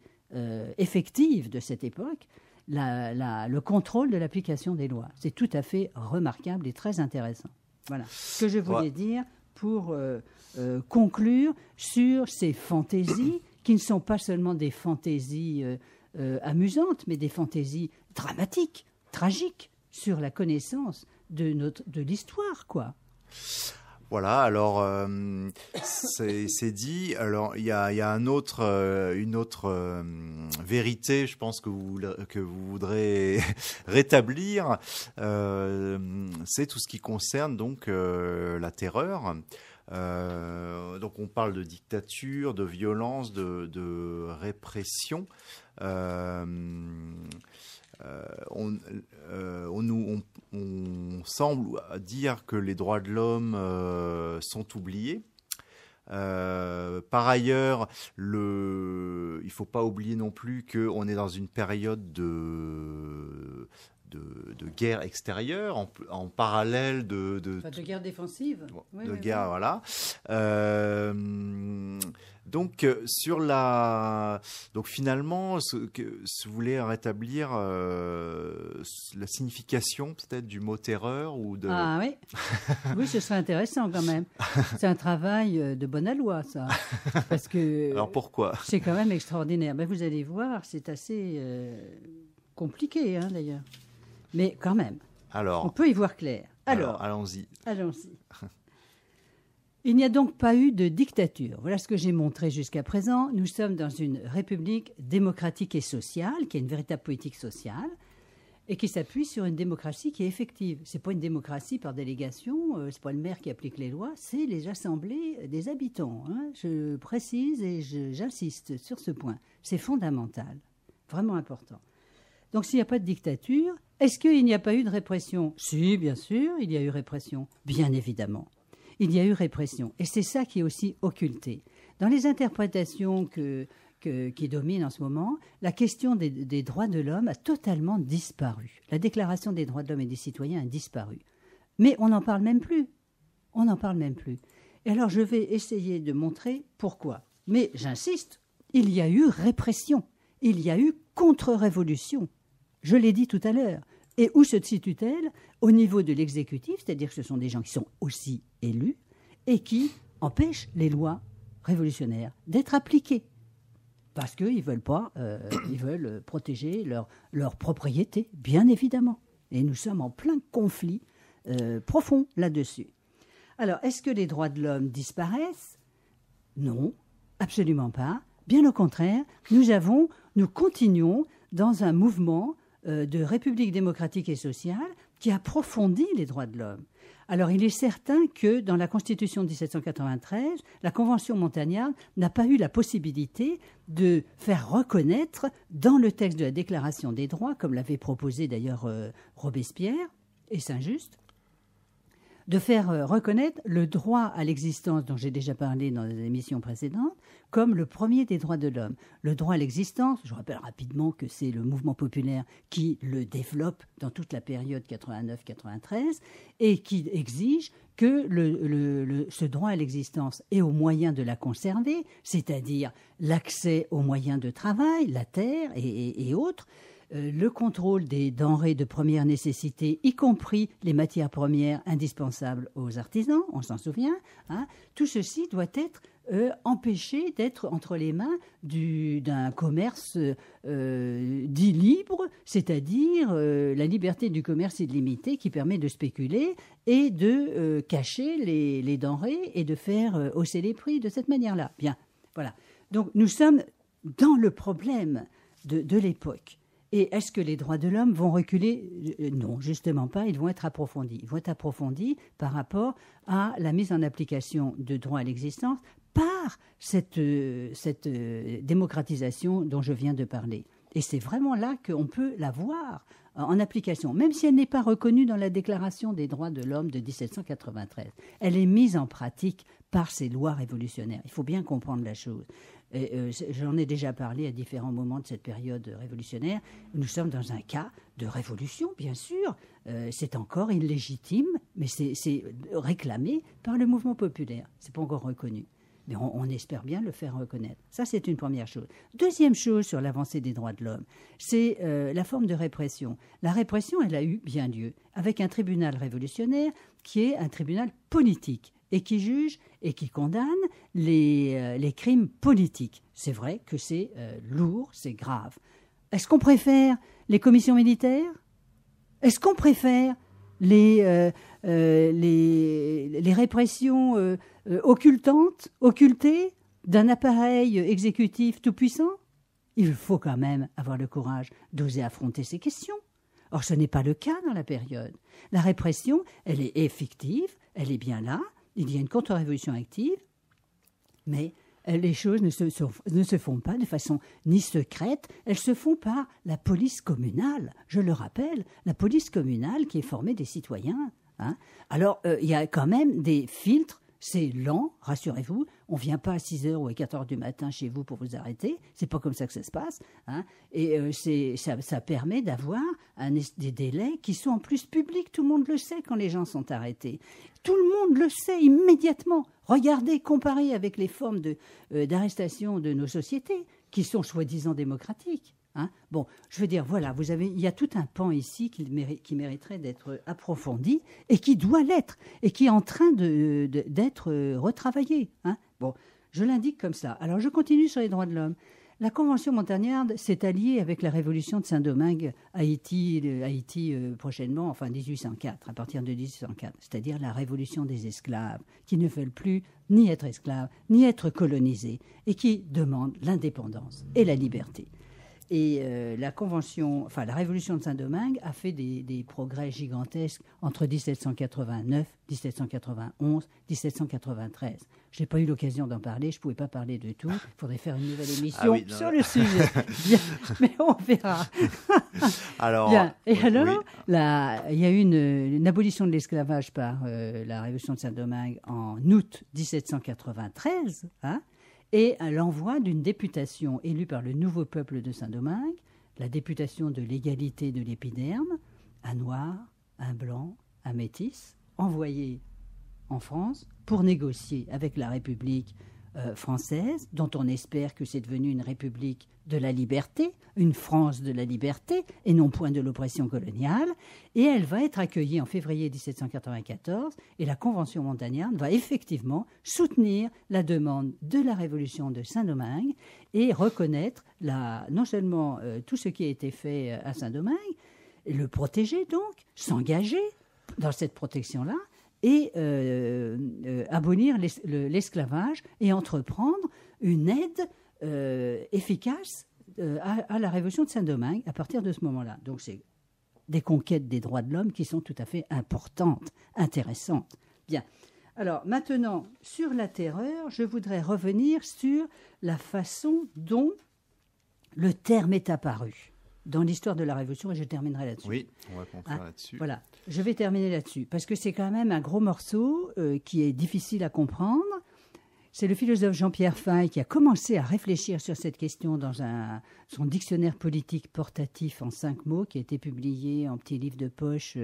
effective de cette époque le contrôle de l'application des lois. C'est tout à fait remarquable et très intéressant. Voilà ce que je voulais dire pour conclure sur ces fantaisies qui ne sont pas seulement des fantaisies amusantes, mais des fantaisies dramatiques, tragiques, sur la connaissance de l'histoire, quoi. Voilà, alors c'est dit. Alors il y a une autre vérité, je pense que vous voudrez rétablir. C'est tout ce qui concerne donc la terreur. Donc on parle de dictature, de violence, de répression. On semble dire que les droits de l'homme sont oubliés. Par ailleurs, il ne faut pas oublier non plus qu'on est dans une période de guerre extérieure, en parallèle de guerre défensive. De guerre, voilà. Donc, donc finalement, si vous voulez rétablir la signification peut-être du mot terreur ou de... Ah oui, oui, ce serait intéressant quand même. C'est un travail de bonne aloi, ça. Parce que... Alors pourquoi? C'est quand même extraordinaire. Ben, vous allez voir, c'est assez compliqué, hein, d'ailleurs. Mais quand même, on peut y voir clair. Alors allons-y. Allons-y. Il n'y a donc pas eu de dictature. Voilà ce que j'ai montré jusqu'à présent. Nous sommes dans une république démocratique et sociale, qui a une véritable politique sociale, et qui s'appuie sur une démocratie qui est effective. Ce n'est pas une démocratie par délégation, ce n'est pas le maire qui applique les lois, c'est les assemblées des habitants. Hein. Je précise et j'insiste sur ce point. C'est fondamental, vraiment important. Donc s'il n'y a pas de dictature, est-ce qu'il n'y a pas eu de répression? Si, bien sûr, il y a eu répression, bien évidemment. Il y a eu répression. Et c'est ça qui est aussi occulté. Dans les interprétations qui dominent en ce moment, la question des droits de l'homme a totalement disparu. La Déclaration des droits de l'homme et des citoyens a disparu. Mais on n'en parle même plus. On n'en parle même plus. Et alors je vais essayer de montrer pourquoi. Mais j'insiste, il y a eu répression. Il y a eu contre-révolution. Je l'ai dit tout à l'heure. Et où se situe-t-elle? Au niveau de l'exécutif, c'est-à-dire que ce sont des gens qui sont aussi élus et qui empêchent les lois révolutionnaires d'être appliquées. Parce qu'ils veulent pas, ils veulent protéger leur propriété, bien évidemment. Et nous sommes en plein conflit profond là-dessus. Alors, est-ce que les droits de l'homme disparaissent? Non, absolument pas. Bien au contraire, nous continuons dans un mouvement de République démocratique et sociale qui approfondit les droits de l'homme. Alors, il est certain que dans la Constitution de 1793, la Convention montagnarde n'a pas eu la possibilité de faire reconnaître dans le texte de la Déclaration des droits, comme l'avait proposé d'ailleurs Robespierre et Saint-Just, de faire reconnaître le droit à l'existence, dont j'ai déjà parlé dans les émissions précédentes, comme le premier des droits de l'homme. Le droit à l'existence, je rappelle rapidement que c'est le mouvement populaire qui le développe dans toute la période 89-93 et qui exige que ce droit à l'existence et aux moyens de la conserver, c'est-à-dire l'accès aux moyens de travail, la terre et autres, le contrôle des denrées de première nécessité, y compris les matières premières indispensables aux artisans, on s'en souvient, hein, tout ceci doit être empêché d'être entre les mains d'un commerce dit libre, c'est-à-dire la liberté du commerce illimité qui permet de spéculer et de cacher les denrées et de faire hausser les prix de cette manière-là. Bien, voilà. Donc nous sommes dans le problème de l'époque. Et est-ce que les droits de l'homme vont reculer? Non, justement pas, ils vont être approfondis. Ils vont être approfondis par rapport à la mise en application de droit à l'existence par cette démocratisation dont je viens de parler. Et c'est vraiment là qu'on peut la voir en application, même si elle n'est pas reconnue dans la Déclaration des droits de l'homme de 1793. Elle est mise en pratique par ces lois révolutionnaires. Il faut bien comprendre la chose. J'en ai déjà parlé à différents moments de cette période révolutionnaire. Nous sommes dans un cas de révolution, bien sûr. C'est encore illégitime, mais c'est réclamé par le mouvement populaire. Ce n'est pas encore reconnu. Mais on espère bien le faire reconnaître. Ça, c'est une première chose. Deuxième chose sur l'avancée des droits de l'homme, c'est la forme de répression. La répression, elle a eu bien lieu, avec un tribunal révolutionnaire qui est un tribunal politique et qui juge et qui condamne les crimes politiques. C'est vrai que c'est lourd, c'est grave. Est-ce qu'on préfère les commissions militaires? Est-ce qu'on préfère les répressions occultées d'un appareil exécutif tout-puissant? Il faut quand même avoir le courage d'oser affronter ces questions. Or, ce n'est pas le cas dans la période. La répression, elle est effective, elle est bien là, il y a une contre-révolution active, mais les choses ne se font pas de façon ni secrète, elles se font par la police communale. Je le rappelle, la police communale qui est formée des citoyens. Hein. Alors, il y a quand même des filtres C'est lent, rassurez-vous. On ne vient pas à 6 heures ou à 4 heures du matin chez vous pour vous arrêter. C'est pas comme ça que ça se passe. Hein. Et ça permet d'avoir des délais qui sont en plus publics. Tout le monde le sait quand les gens sont arrêtés. Tout le monde le sait immédiatement. Regardez, comparez avec les formes d'arrestation de nos sociétés qui sont soi-disant démocratiques. Hein. Bon, je veux dire, voilà, il y a tout un pan ici qui mériterait d'être approfondi et qui doit l'être et qui est en train d'être retravaillé. Hein. Bon, je l'indique comme ça. Alors, je continue sur les droits de l'homme. La Convention montagnarde s'est alliée avec la révolution de Saint-Domingue, Haïti prochainement, enfin 1804, à partir de 1804, c'est-à-dire la révolution des esclaves, qui ne veulent plus ni être esclaves, ni être colonisés, et qui demandent l'indépendance et la liberté. Et la révolution de Saint-Domingue a fait des progrès gigantesques entre 1789, 1791, 1793. Je n'ai pas eu l'occasion d'en parler, je ne pouvais pas parler de tout. Il faudrait faire une nouvelle émission sur le sujet. Bien, mais on verra. Alors, bien. Et alors, oui. il y a eu une abolition de l'esclavage par la révolution de Saint-Domingue en août 1793, hein, et l'envoi d'une députation élue par le nouveau peuple de Saint-Domingue, la députation de l'égalité de l'épiderme, un noir, un blanc, un métis, envoyée en France pour négocier avec la République française, dont on espère que c'est devenu une République de la liberté, une France de la liberté, et non point de l'oppression coloniale. Et elle va être accueillie en février 1794, et la Convention montagnarde va effectivement soutenir la demande de la Révolution de Saint-Domingue et reconnaître non seulement tout ce qui a été fait à Saint-Domingue, le protéger donc, s'engager dans cette protection-là, et abolir l'esclavage et entreprendre une aide efficace à la révolution de Saint-Domingue à partir de ce moment-là. Donc c'est des conquêtes des droits de l'homme qui sont tout à fait importantes, intéressantes. Bien. Alors maintenant, sur la terreur, je voudrais revenir sur la façon dont le terme est apparu dans l'histoire de la Révolution, et je terminerai là-dessus. Oui, on va conclure là-dessus. Voilà, je vais terminer là-dessus, parce que c'est quand même un gros morceau qui est difficile à comprendre. C'est le philosophe Jean-Pierre Faye qui a commencé à réfléchir sur cette question dans son dictionnaire politique portatif en 5 mots, qui a été publié en petit livre de poche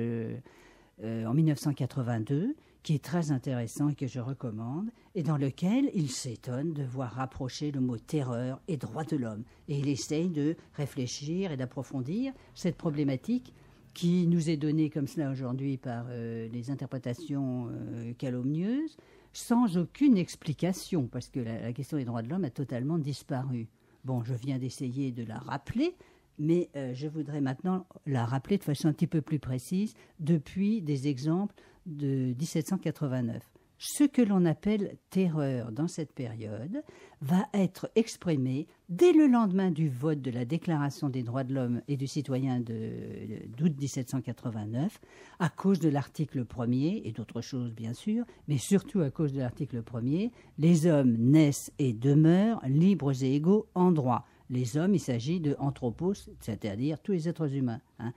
en 1982, qui est très intéressant et que je recommande, et dans lequel il s'étonne de voir rapprocher le mot terreur et droit de l'homme. Et il essaye de réfléchir et d'approfondir cette problématique qui nous est donnée comme cela aujourd'hui par les interprétations calomnieuses, sans aucune explication, parce que la question des droits de l'homme a totalement disparu. Bon, je viens d'essayer de la rappeler, mais je voudrais maintenant la rappeler de façon un petit peu plus précise depuis des exemples de 1789. Ce que l'on appelle terreur dans cette période va être exprimé dès le lendemain du vote de la Déclaration des droits de l'homme et du citoyen d'août 1789, à cause de l'article 1er et d'autres choses bien sûr, mais surtout à cause de l'article 1er, les hommes naissent et demeurent libres et égaux en droit. Les hommes, il s'agit de anthropos, c'est-à-dire tous les êtres humains, hein,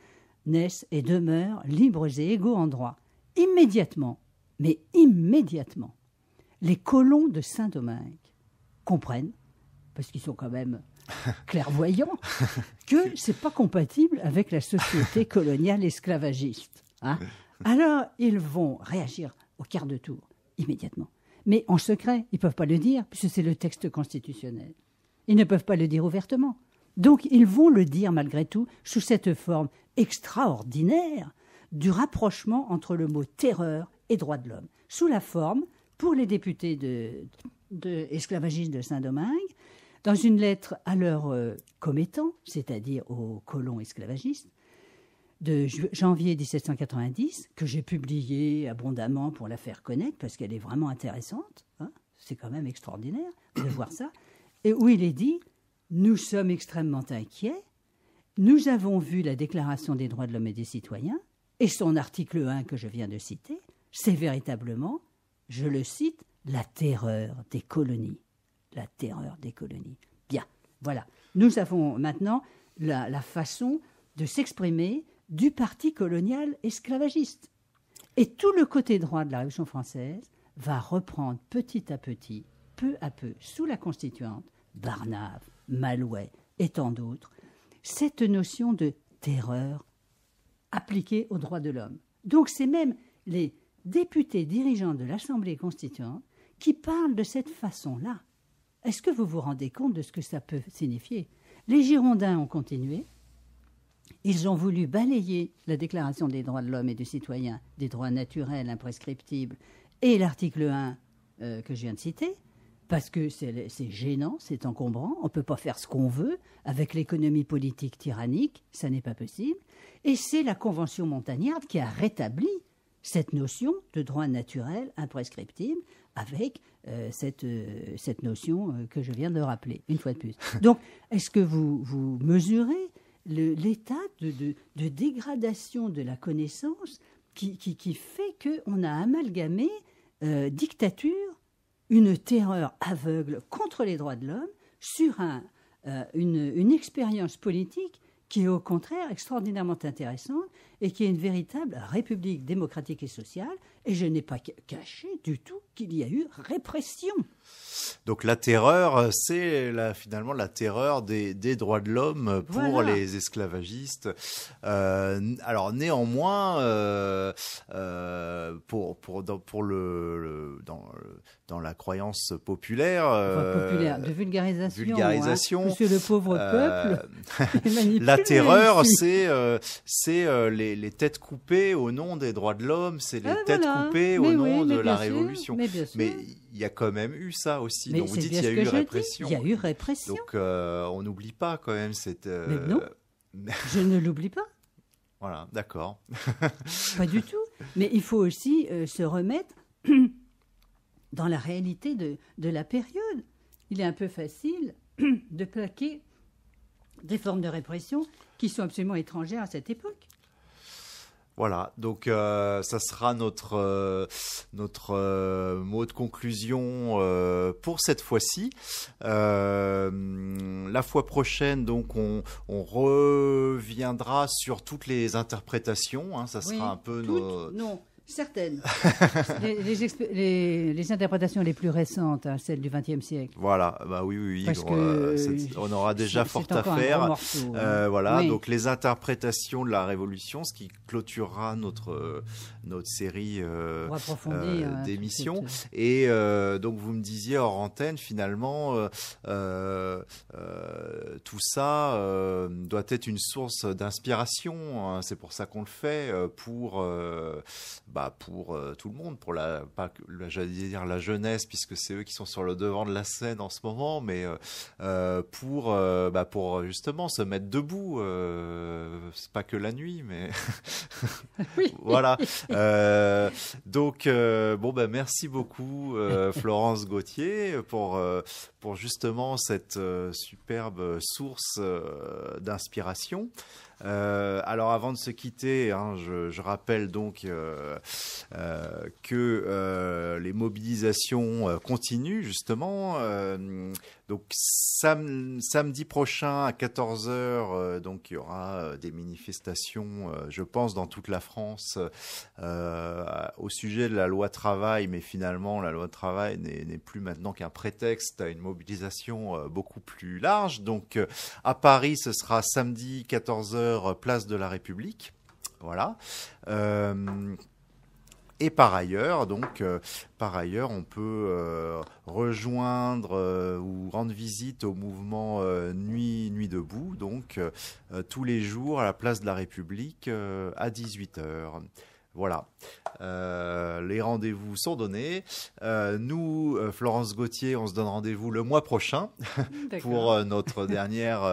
naissent et demeurent libres et égaux en droit. Immédiatement, mais immédiatement, les colons de Saint-Domingue comprennent, parce qu'ils sont quand même clairvoyants, que ce n'est pas compatible avec la société coloniale esclavagiste. Hein. Alors, ils vont réagir au quart de tour, immédiatement. Mais en secret, ils ne peuvent pas le dire, puisque c'est le texte constitutionnel. Ils ne peuvent pas le dire ouvertement. Donc, ils vont le dire malgré tout sous cette forme extraordinaire du rapprochement entre le mot terreur et droit de l'homme, sous la forme, pour les députés de esclavagistes de Saint-Domingue, dans une lettre à leurs commettants, c'est-à-dire aux colons esclavagistes, de janvier 1790, que j'ai publiée abondamment pour la faire connaître, parce qu'elle est vraiment intéressante, hein, c'est quand même extraordinaire de voir ça, et où il est dit « Nous sommes extrêmement inquiets, nous avons vu la Déclaration des droits de l'homme et des citoyens, et son article 1 que je viens de citer, c'est véritablement, je le cite, la terreur des colonies. La terreur des colonies. » Bien, voilà. Nous avons maintenant la façon de s'exprimer du parti colonial esclavagiste. Et tout le côté droit de la Révolution française va reprendre petit à petit, peu à peu, sous la Constituante, Barnave, Malouet et tant d'autres, cette notion de terreur appliquée aux droits de l'homme. Donc c'est même les députés dirigeants de l'Assemblée constituante qui parlent de cette façon-là. Est-ce que vous vous rendez compte de ce que ça peut signifier? Les Girondins ont continué. Ils ont voulu balayer la Déclaration des droits de l'homme et du citoyen, des droits naturels, imprescriptibles, et l'article 1 que je viens de citer, parce que c'est gênant, c'est encombrant, on ne peut pas faire ce qu'on veut, avec l'économie politique tyrannique, ça n'est pas possible. Et c'est la Convention montagnarde qui a rétabli cette notion de droit naturel imprescriptible avec cette notion que je viens de rappeler, une fois de plus. Donc, est-ce que vous mesurez l'état de dégradation de la connaissance qui fait qu'on a amalgamé dictature, une terreur aveugle contre les droits de l'homme sur une expérience politique qui est au contraire extraordinairement intéressante et qui est une véritable république démocratique et sociale. Et je n'ai pas caché du tout qu'il y a eu répression. Donc la terreur, c'est finalement la terreur des droits de l'homme pour les esclavagistes. Alors néanmoins, dans la croyance populaire, de vulgarisation, parce que le pauvre peuple est manipulé. La terreur, c'est les têtes coupées au nom des droits de l'homme, c'est les têtes coupées au nom de la Révolution. Mais il y a quand même eu ça aussi. Mais donc vous dites qu'il y a eu répression. Il y a eu répression. Donc on n'oublie pas quand même cette. Mais non, je ne l'oublie pas. Voilà, d'accord. Pas du tout. Mais il faut aussi se remettre dans la réalité de la période. Il est un peu facile de plaquer des formes de répression qui sont absolument étrangères à cette époque. Voilà, donc ça sera notre mot de conclusion pour cette fois-ci. La fois prochaine, donc, on reviendra sur toutes les interprétations. Hein, ça sera un peu Non. Certaines. les interprétations les plus récentes, hein, celles du XXe siècle. Voilà, bah oui. Parce on aura déjà fort à faire. Morceau, hein. Voilà, oui. Donc les interprétations de la Révolution, ce qui clôturera notre série d'émissions. Et donc vous me disiez hors antenne, finalement, tout ça doit être une source d'inspiration. Hein, c'est pour ça qu'on le fait, pour tout le monde, j'allais dire la jeunesse, puisque c'est eux qui sont sur le devant de la scène en ce moment, mais pour justement se mettre debout, c'est pas que la nuit, mais oui. Voilà. Donc merci beaucoup Florence Gauthier pour justement cette superbe source d'inspiration. Alors avant de se quitter, hein, je rappelle donc que les mobilisations continuent justement. Donc samedi prochain à 14h, donc il y aura des manifestations, je pense, dans toute la France au sujet de la loi travail, mais finalement la loi travail n'est plus maintenant qu'un prétexte à une mobilisation beaucoup plus large. Donc à Paris, ce sera samedi 14h, place de la République. Voilà. Et par ailleurs, on peut rejoindre ou rendre visite au mouvement Nuit debout, donc tous les jours à la place de la République à 18h. Voilà, les rendez-vous sont donnés. Nous, Florence Gauthier, on se donne rendez-vous le mois prochain pour notre dernière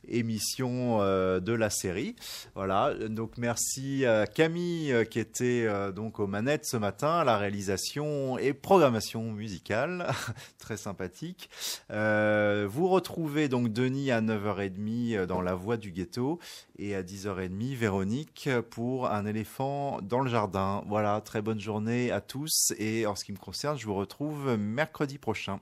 émission de la série. Voilà, donc merci à Camille qui était donc aux manettes ce matin, à la réalisation et programmation musicale, très sympathique. Vous retrouvez donc Denis à 9h30 dans La Voix du Ghetto et à 10h30 Véronique pour Un éléphant dans le jardin. Voilà, très bonne journée à tous et en ce qui me concerne, je vous retrouve mercredi prochain.